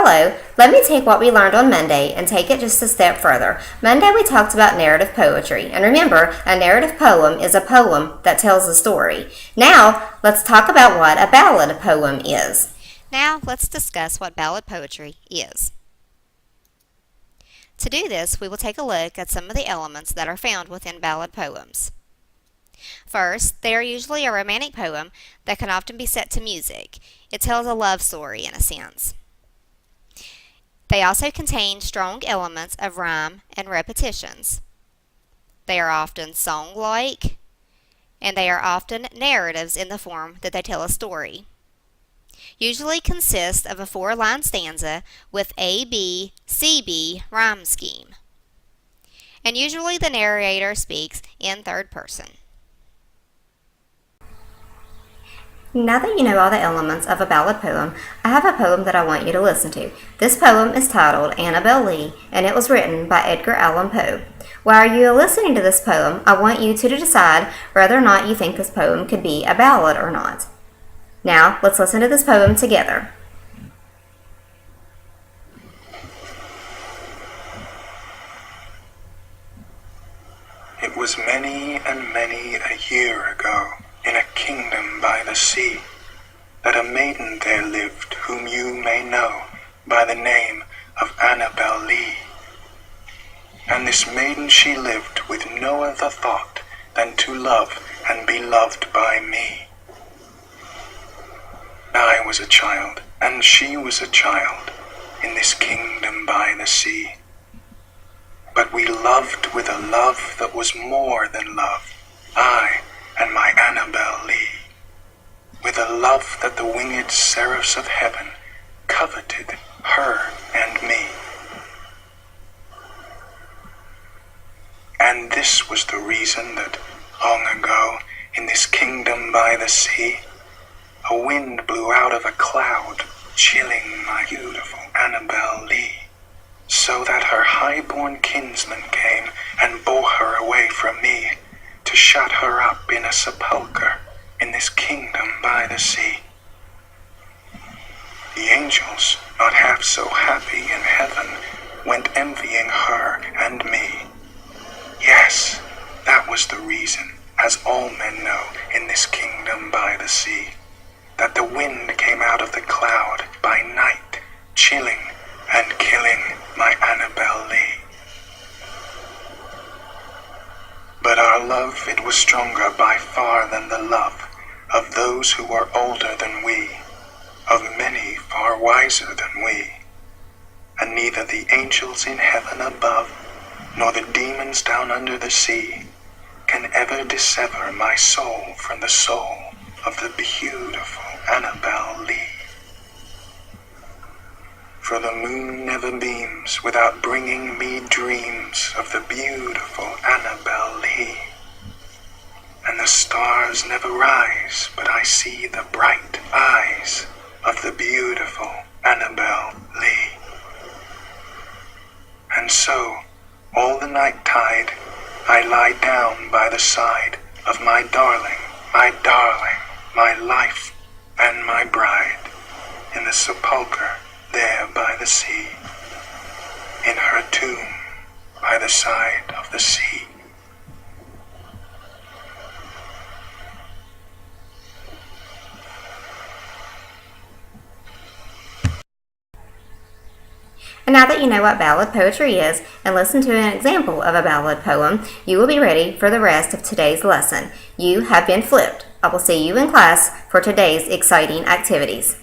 follow, let me take what we learned on Monday and take it just a step further. Monday we talked about narrative poetry, and remember, a narrative poem is a poem that tells a story. Now, let's talk about what a ballad poem is. Now, let's discuss what ballad poetry is. To do this, we will take a look at some of the elements that are found within ballad poems. First, they are usually a romantic poem that can often be set to music. It tells a love story in a sense. They also contain strong elements of rhyme and repetitions. They are often song-like, and they are often narratives in the form that they tell a story. Usually consist of a 4-line stanza with A, B, C, B rhyme scheme. And usually the narrator speaks in third person. Now that you know all the elements of a ballad poem, I have a poem that I want you to listen to. This poem is titled Annabel Lee, and it was written by Edgar Allan Poe. While you are listening to this poem, I want you to decide whether or not you think this poem could be a ballad or not. Now, let's listen to this poem together. It was many and many a year ago, in a kingdom by the sea, that a maiden there lived whom you may know by the name of Annabel Lee. And this maiden she lived with no other thought than to love and be loved by me. I was a child, and she was a child, in this kingdom by the sea. But we loved with a love that was more than love, I and my Annabel Lee, with a love that the winged seraphs of heaven coveted her and me. And this was the reason that long ago, in this kingdom by the sea, a wind blew out of a cloud, chilling my beautiful Annabel Lee, so that her high-born kinsman came and bore her away from me, to shut her up in a sepulchre in this kingdom by the sea. The angels, not half so happy in heaven, went envying her and me. Yes, that was the reason, as all men know in this kingdom by the sea, that the wind came out of the cloud by night, chilling and killing my Annabel Lee. But our love, it was stronger by far than the love of those who were older than we, of many far wiser than we. And neither the angels in heaven above, nor the demons down under the sea, can ever dissever my soul from the soul of the beautiful Annabel Lee. For the moon never beams without bringing me dreams of the beautiful Annabel Lee. And the stars never rise, but I see the bright eyes of the beautiful Annabel Lee. And so, all the night tide, I lie down by the side of my darling, my life and my bride, in the sepulchre there by the sea, in her tomb by the side of the sea. And now that you know what ballad poetry is and listen to an example of a ballad poem, you will be ready for the rest of today's lesson. You have been flipped. I will see you in class for today's exciting activities.